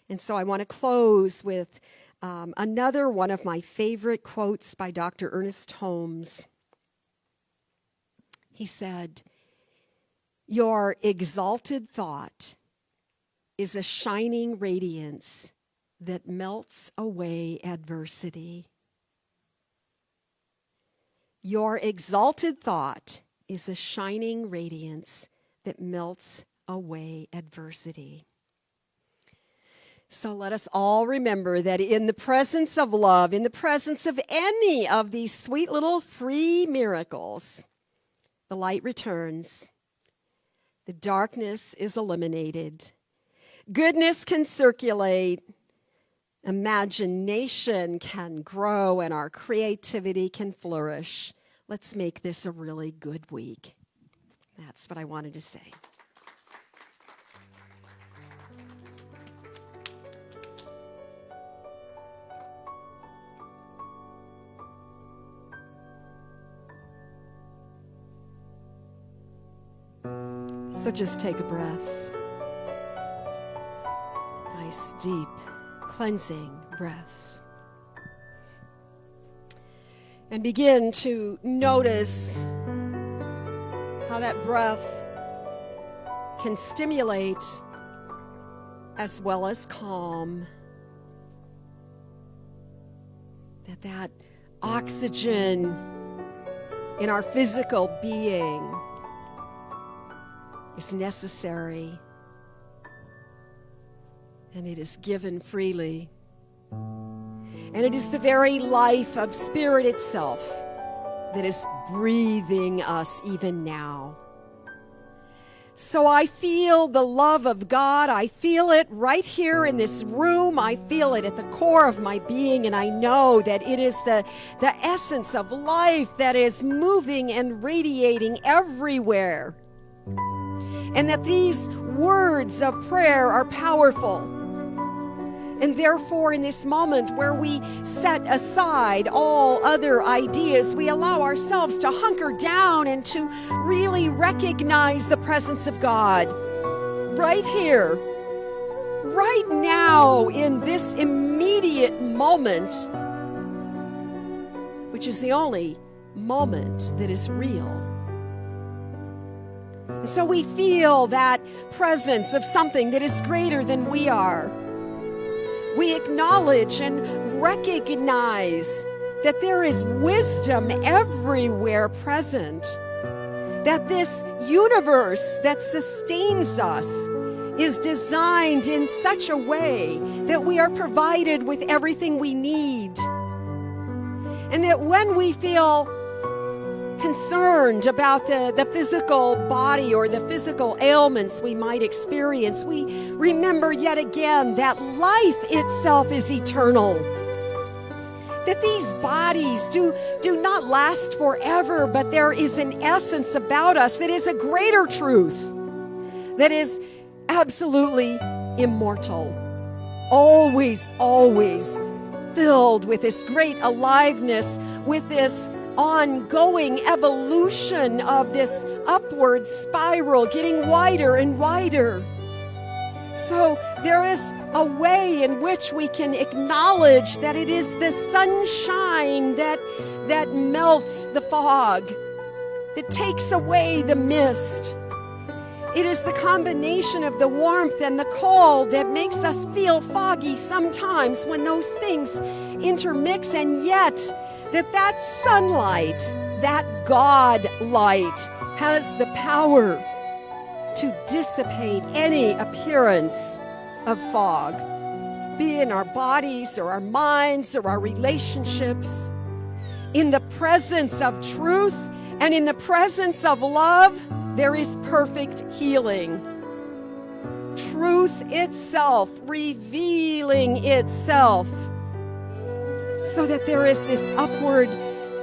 And so I want to close with another one of my favorite quotes by Dr. Ernest Holmes. He said, "Your exalted thought is a shining radiance that melts away adversity." Your exalted thought is a shining radiance that melts away adversity. So let us all remember that in the presence of love, in the presence of any of these sweet little free miracles, the light returns, the darkness is eliminated, goodness can circulate, imagination can grow, and our creativity can flourish. Let's make this a really good week. That's what I wanted to say. So just take a breath. Nice, deep, cleansing breath. And begin to notice how that breath can stimulate as well as calm. That oxygen in our physical being is necessary, and it is given freely. And it is the very life of Spirit itself that is breathing us even now. So I feel the love of God. I feel it right here in this room. I feel it at the core of my being, and I know that it is the essence of life that is moving and radiating everywhere. And that these words of prayer are powerful. And therefore, in this moment where we set aside all other ideas, we allow ourselves to hunker down and to really recognize the presence of God right here, right now, in this immediate moment, which is the only moment that is real. And so we feel that presence of something that is greater than we are. We acknowledge and recognize that there is wisdom everywhere present. That this universe that sustains us is designed in such a way that we are provided with everything we need. And that when we feel concerned about the physical body or the physical ailments we might experience, we remember yet again that life itself is eternal. That these bodies do not last forever, but there is an essence about us that is a greater truth, that is absolutely immortal. Always, always filled with this great aliveness, with this ongoing evolution of this upward spiral, getting wider and wider. So there is a way in which we can acknowledge that it is the sunshine that melts the fog, that takes away the mist. It is the combination of the warmth and the cold that makes us feel foggy sometimes when those things intermix, and yet that sunlight, that God light, has the power to dissipate any appearance of fog, be it in our bodies or our minds or our relationships. In the presence of truth and in the presence of love, there is perfect healing. Truth itself revealing itself, so that there is this upward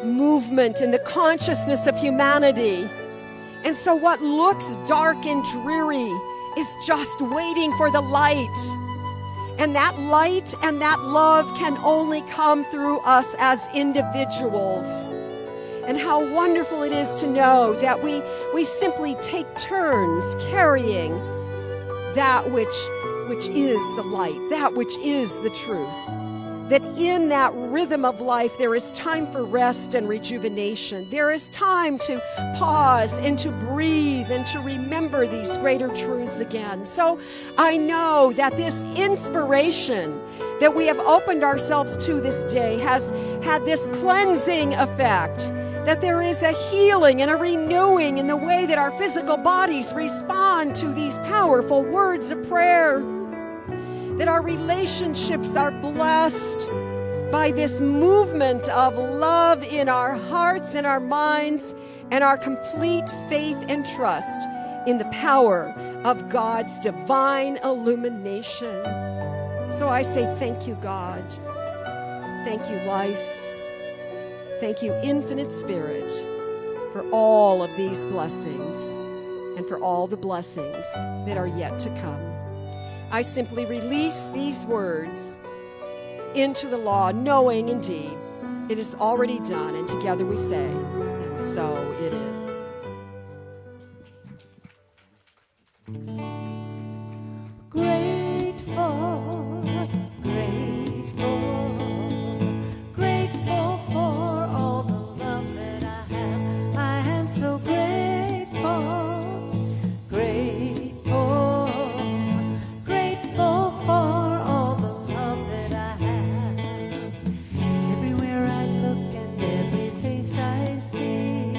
movement in the consciousness of humanity. And so what looks dark and dreary is just waiting for the light. And that light and that love can only come through us as individuals. And how wonderful it is to know that we simply take turns carrying that which is the light, that which is the truth. That in that rhythm of life, there is time for rest and rejuvenation. There is time to pause and to breathe and to remember these greater truths again. So I know that this inspiration that we have opened ourselves to this day has had this cleansing effect, that there is a healing and a renewing in the way that our physical bodies respond to these powerful words of prayer. That our relationships are blessed by this movement of love in our hearts and our minds, and our complete faith and trust in the power of God's divine illumination. So I say thank you, God. Thank you, life. Thank you, infinite Spirit, for all of these blessings and for all the blessings that are yet to come. I simply release these words into the law, knowing indeed it is already done, and together we say, and so it is. Grateful, grateful, grateful for all the love that I have. I am so grateful, grateful, grateful for all the love that I have. Everywhere I look and every face I see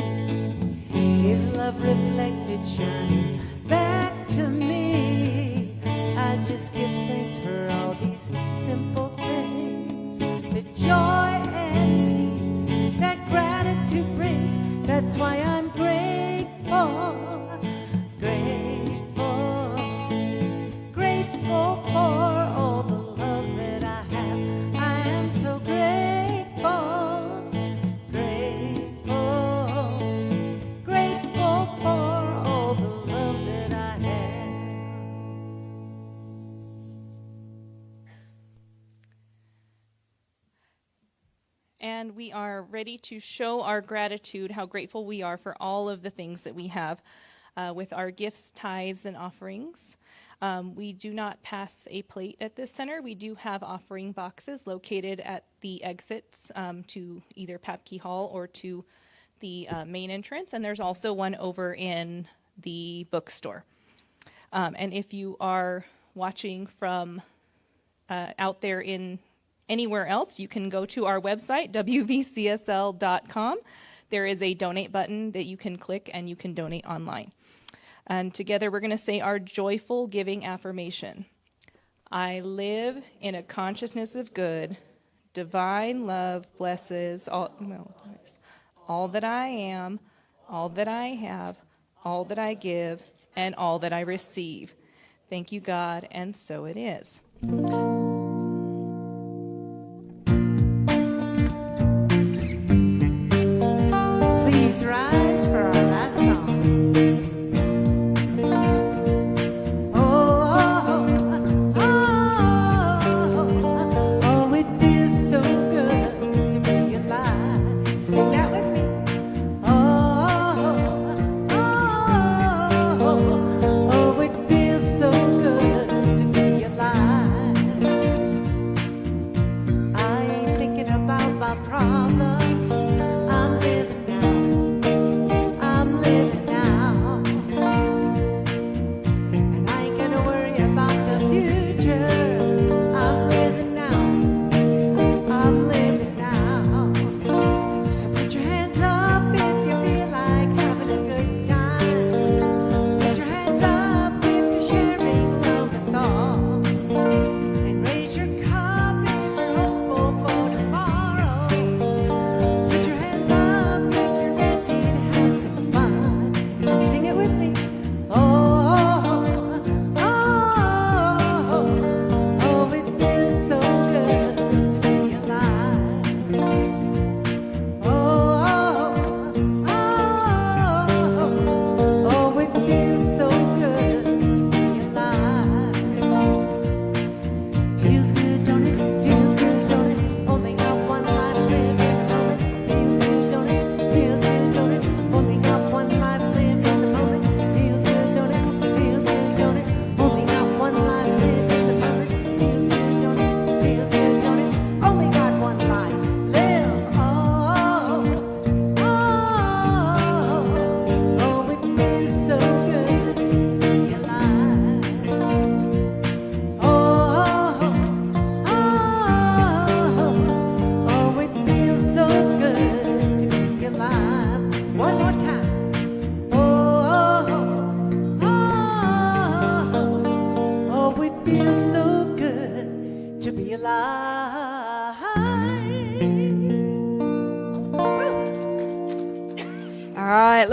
is love reflected, shining back to me. I just give thanks for all these simple things, the joy and peace that gratitude brings. That's why I'm grateful, grateful, grateful for all the love that I have. I am so grateful, grateful, grateful for all the love that I have. And we are ready to show our gratitude, how grateful we are for all of the things that we have with our gifts, tithes, and offerings. We do not pass a plate at this center. We do have offering boxes located at the exits to either Papke Hall or to the main entrance. And there's also one over in the bookstore. And if you are watching from out there in anywhere else, you can go to our website, wvcsl.com. There is a donate button that you can click and you can donate online. And together we're going to say our joyful giving affirmation. I live in a consciousness of good. Divine love blesses all that I am, all that I have, all that I give, and all that I receive. Thank you, God, and so it is. Please rise for our last song. Oh, it feels so good to be alive. Sing that with me. Oh, it feels so good to be alive.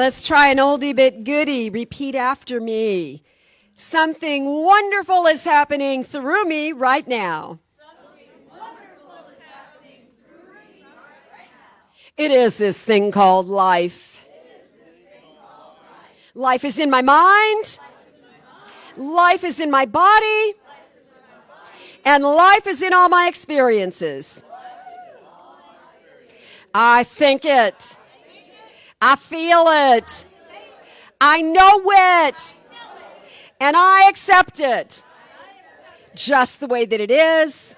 Let's try an oldie but goodie. Repeat after me. Something wonderful is happening through me right now. It is this thing called life. Life is in my mind. Life is in my body. And life is in all my experiences. I think it. I feel it. I know it. And I accept it. Just the way that it is.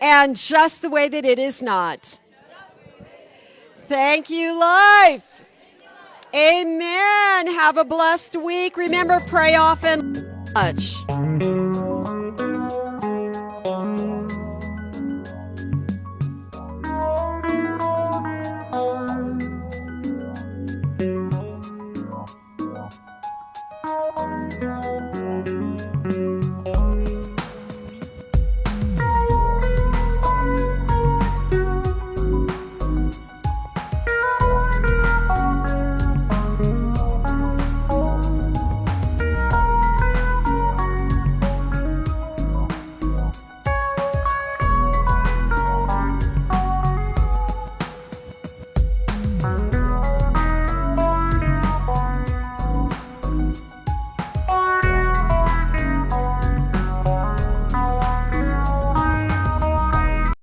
And just the way that it is not. Thank you, life. Amen. Have a blessed week. Remember, pray often. Much. Thank you.